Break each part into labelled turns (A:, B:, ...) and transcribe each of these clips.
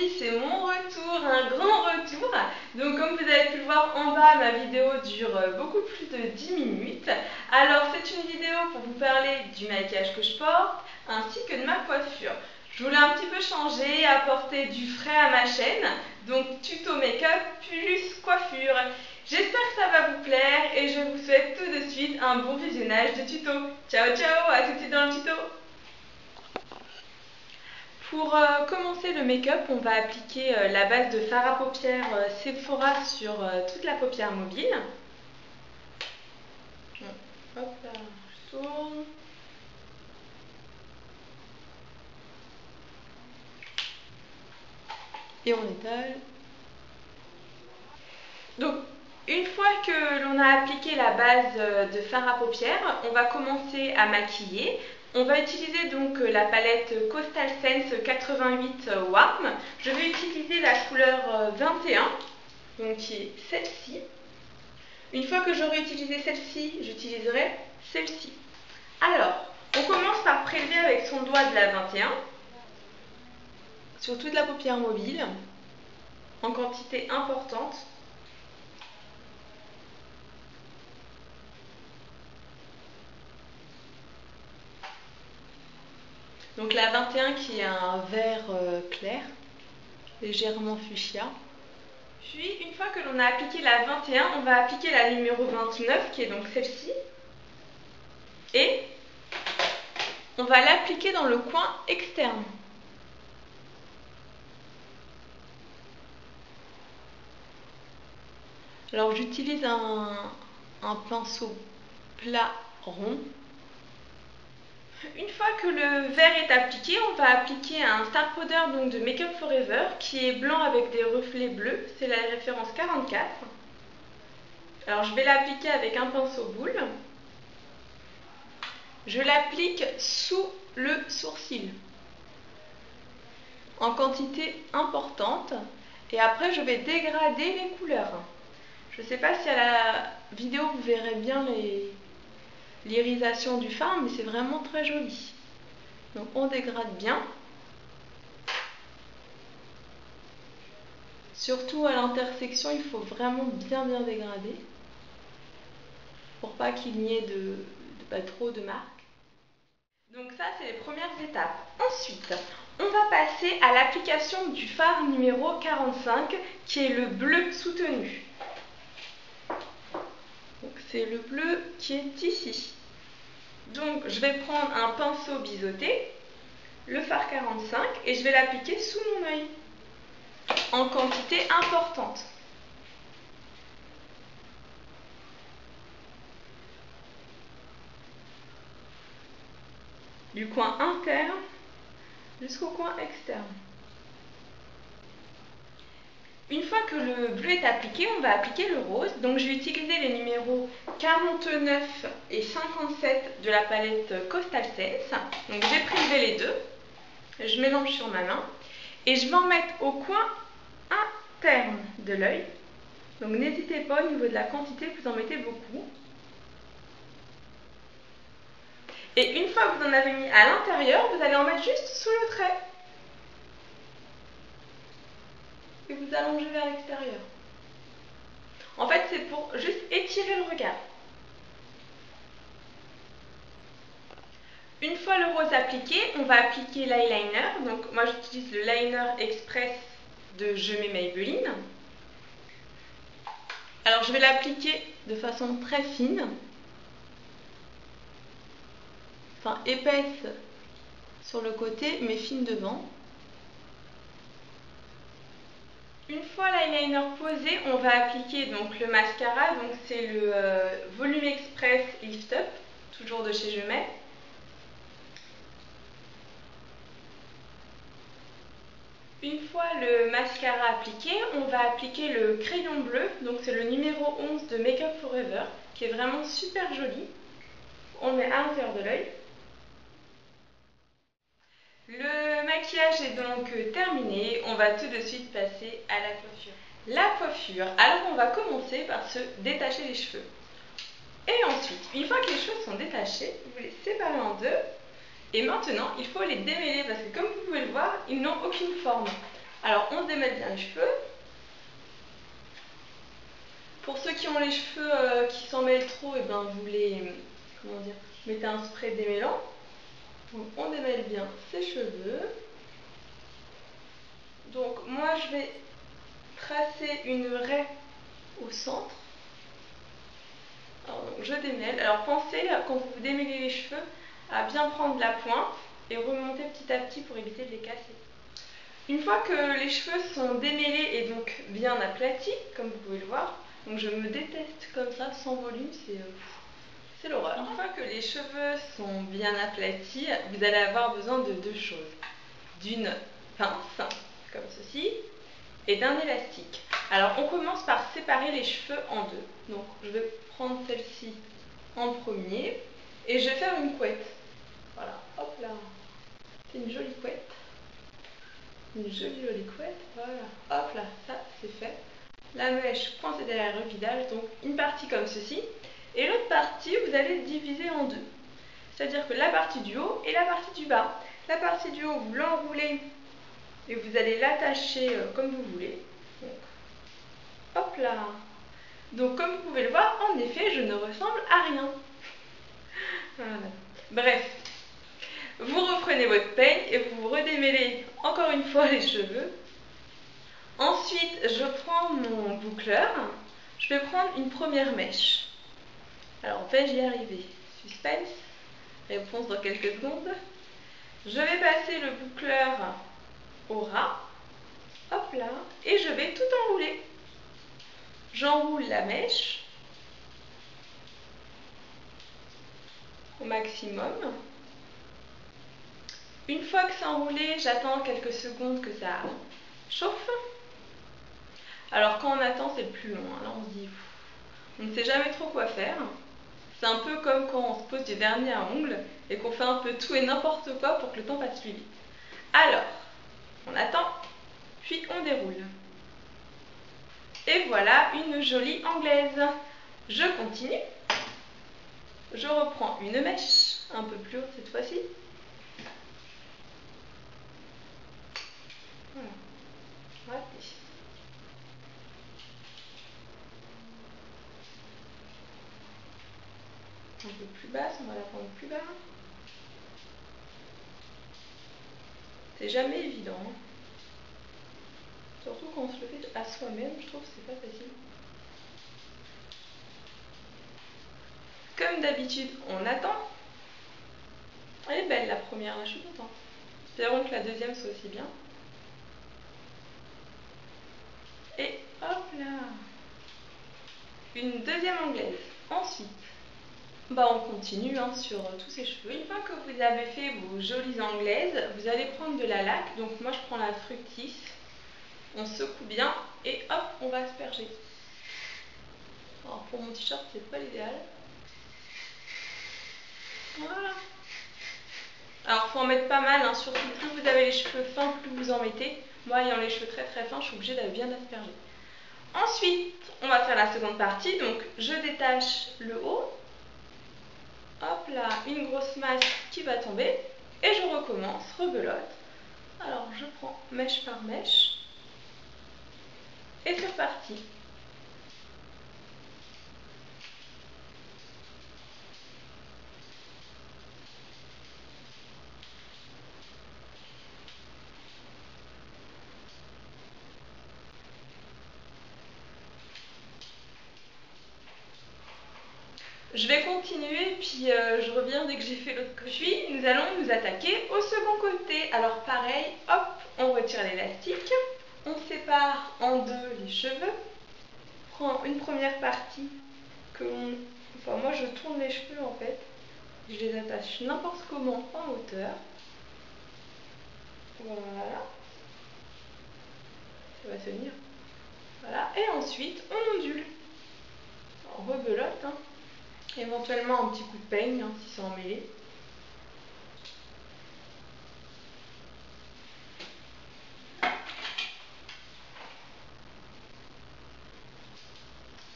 A: aujourd'hui c'est mon retour, un grand retour. Donc comme vous avez pu le voir en bas, ma vidéo dure beaucoup plus de 10 minutes. Alors c'est une vidéo pour vous parler du maquillage que je porte ainsi que de ma coiffure. Je voulais un petit peu changer, apporter du frais à ma chaîne. Donc tuto make-up plus coiffure. J'espère que ça va vous plaire et je vous souhaite tout de suite un bon visionnage de tuto. Ciao ciao, à tout de suite dans le tuto. Pour commencer le make-up, on va appliquer la base de fard à paupières Sephora sur toute la paupière mobile. Hop là, je tourne. Et on étale. Donc, une fois que l'on a appliqué la base de fard à paupières, on va commencer à maquiller. On va utiliser donc la palette Coastal Scents 88 Warm. Je vais utiliser la couleur 21, donc qui est celle-ci. Une fois que j'aurai utilisé celle-ci, j'utiliserai celle-ci. Alors, on commence par prélever avec son doigt de la 21 sur toute la paupière mobile, en quantité importante. Donc la 21 qui est un vert clair, légèrement fuchsia. Puis une fois que l'on a appliqué la 21, on va appliquer la numéro 29 qui est donc celle-ci. Et on va l'appliquer dans le coin externe. Alors j'utilise un pinceau plat rond. Une fois que le vert est appliqué, on va appliquer un Star Powder donc de Make Up For Ever qui est blanc avec des reflets bleus. C'est la référence 44. Alors je vais l'appliquer avec un pinceau boule. Je l'applique sous le sourcil en quantité importante et après je vais dégrader les couleurs. Je ne sais pas si à la vidéo vous verrez bien l'irisation du fard, mais c'est vraiment très joli. Donc on dégrade bien. Surtout à l'intersection, il faut vraiment bien dégrader pour pas qu'il n'y ait pas trop de marques. Donc ça, c'est les premières étapes. Ensuite, on va passer à l'application du fard numéro 45 qui est le bleu soutenu. C'est le bleu qui est ici. Donc je vais prendre un pinceau biseauté, le fard 45, et je vais l'appliquer sous mon œil en quantité importante. Du coin interne jusqu'au coin externe. Une fois que le bleu est appliqué, on va appliquer le rose. Donc je vais utiliser les numéros 49 et 57 de la palette Coastal Scents. Donc j'ai prélevé les deux. Je mélange sur ma main. Et je vais en mettre au coin interne de l'œil. Donc n'hésitez pas au niveau de la quantité, vous en mettez beaucoup. Et une fois que vous en avez mis à l'intérieur, vous allez en mettre juste sous le trait. Et vous allongez vers l'extérieur. En fait, c'est pour juste étirer le regard. Une fois le rose appliqué, on va appliquer l'eyeliner. Donc moi j'utilise le liner express de Je mets Maybelline. Alors je vais l'appliquer de façon très fine. Enfin épaisse sur le côté mais fine devant. Une fois l'eyeliner posé, on va appliquer donc le mascara. Donc c'est le Volume Express Lift Up, toujours de chez Je mets. Une fois le mascara appliqué, on va appliquer le crayon bleu. Donc c'est le numéro 11 de Make Up For Ever, qui est vraiment super joli. On met à l'intérieur de l'œil. Le maquillage est donc terminé, on va tout de suite passer à la coiffure. La coiffure, alors on va commencer par se détacher les cheveux. Et ensuite, une fois que les cheveux sont détachés, vous les séparez en deux. Et maintenant, il faut les démêler parce que comme vous pouvez le voir, ils n'ont aucune forme. Alors on se démêle bien les cheveux. Pour ceux qui ont les cheveux qui s'en mêlent trop, et ben vous les mettez un spray démêlant. Donc on démêle bien ses cheveux. Donc moi je vais tracer une raie au centre. Alors, donc, je démêle. Alors pensez quand vous démêlez les cheveux à bien prendre la pointe et remonter petit à petit pour éviter de les casser. Une fois que les cheveux sont démêlés et donc bien aplatis, comme vous pouvez le voir, donc je me déteste comme ça, sans volume, c'est l'horreur. Une fois que les cheveux sont bien aplatis, vous allez avoir besoin de deux choses. D'une pince, comme ceci, et d'un élastique. Alors on commence par séparer les cheveux en deux. Donc je vais prendre celle-ci en premier et je vais faire une couette. Voilà, hop là. C'est une jolie couette. Une jolie couette, voilà, hop là, ça c'est fait. La mèche coincée derrière le visage, donc une partie comme ceci. Et l'autre partie, vous allez diviser en deux. C'est-à-dire que la partie du haut et la partie du bas. La partie du haut, vous l'enroulez et vous allez l'attacher comme vous voulez. Donc, hop là. Donc comme vous pouvez le voir, en effet, je ne ressemble à rien. Voilà. Bref. Vous reprenez votre peigne et vous redémêlez encore une fois les cheveux. Ensuite, je prends mon boucleur. Je vais prendre une première mèche. Alors, vais-je y arriver? Suspense. Réponse dans quelques secondes. Je vais passer le boucleur au ras. Hop là. Et je vais tout enrouler. J'enroule la mèche au maximum. Une fois que c'est enroulé, j'attends quelques secondes que ça chauffe. Alors quand on attend, c'est le plus long. Là, on se dit, on ne sait jamais trop quoi faire. C'est un peu comme quand on se pose du vernis à ongles et qu'on fait un peu tout et n'importe quoi pour que le temps passe plus vite. Alors, on attend, puis on déroule. Et voilà une jolie anglaise. Je continue. Je reprends une mèche, un peu plus haute cette fois-ci. Voilà. Raté. Un peu plus basse, on va la prendre plus bas. C'est jamais évident. Hein. Surtout quand on se le fait à soi-même, je trouve que c'est pas facile. Comme d'habitude, on attend. Elle est belle la première, là, je suis contente. Espérons que la deuxième soit aussi bien. Et hop là! Une deuxième anglaise. Ensuite, on continue sur tous ces cheveux. Une fois que vous avez fait vos jolies anglaises, vous allez prendre de la laque. Donc moi je prends la Fructis. On secoue bien et hop, on va asperger. Alors pour mon t-shirt, c'est pas l'idéal. Voilà. Alors faut en mettre pas mal, hein, surtout plus vous avez les cheveux fins, plus vous en mettez. Moi ayant les cheveux très très fins, je suis obligée d'aller bien asperger. Ensuite, on va faire la seconde partie. Donc je détache le haut. Hop là, une grosse masse qui va tomber. Et je recommence, rebelote. Alors je prends mèche par mèche. Et c'est reparti. Je vais continuer, puis je reviens dès que j'ai fait l'autre côté. Puis nous allons nous attaquer au second côté. Alors pareil, hop, on retire l'élastique. On sépare en deux les cheveux. On prend une première partie que l'on... Enfin moi je tourne les cheveux en fait. Je les attache n'importe comment en hauteur. Voilà. Ça va tenir. Voilà. Et ensuite on ondule. On rebelote. Hein. Éventuellement un petit coup de peigne hein, si c'est emmêlé.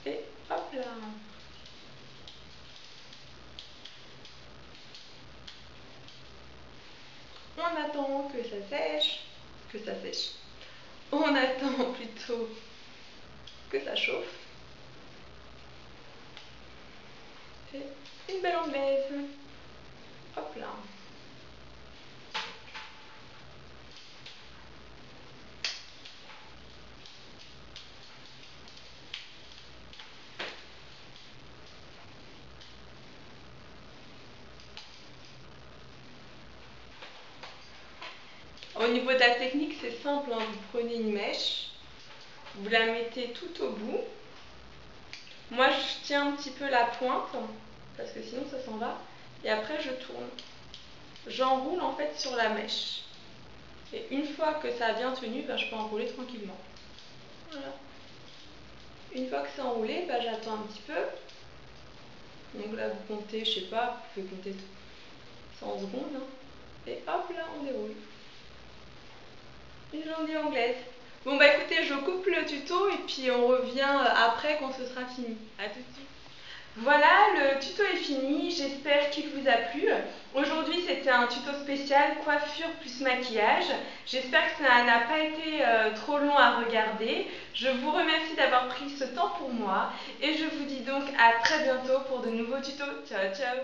A: Et hop là. On attend que ça sèche, on attend plutôt que ça chauffe. Et une belle anglaise. Hop là. Au niveau de la technique, c'est simple, hein. Vous prenez une mèche, vous la mettez tout au bout. Moi, je tiens un petit peu la pointe, parce que sinon ça s'en va. Et après, je tourne. J'enroule en fait sur la mèche. Et une fois que ça a bien tenu, ben, je peux enrouler tranquillement. Voilà. Une fois que c'est enroulé, ben, j'attends un petit peu. Donc là, vous comptez, je sais pas, vous pouvez compter 100 secondes. Hein. Et hop là, on déroule. Une journée anglaise. Bon bah écoutez, je coupe le tuto et puis on revient après quand ce sera fini. A tout de suite. Voilà, le tuto est fini, j'espère qu'il vous a plu. Aujourd'hui c'était un tuto spécial coiffure plus maquillage. J'espère que ça n'a pas été trop long à regarder. Je vous remercie d'avoir pris ce temps pour moi et je vous dis donc à très bientôt pour de nouveaux tutos. Ciao ciao.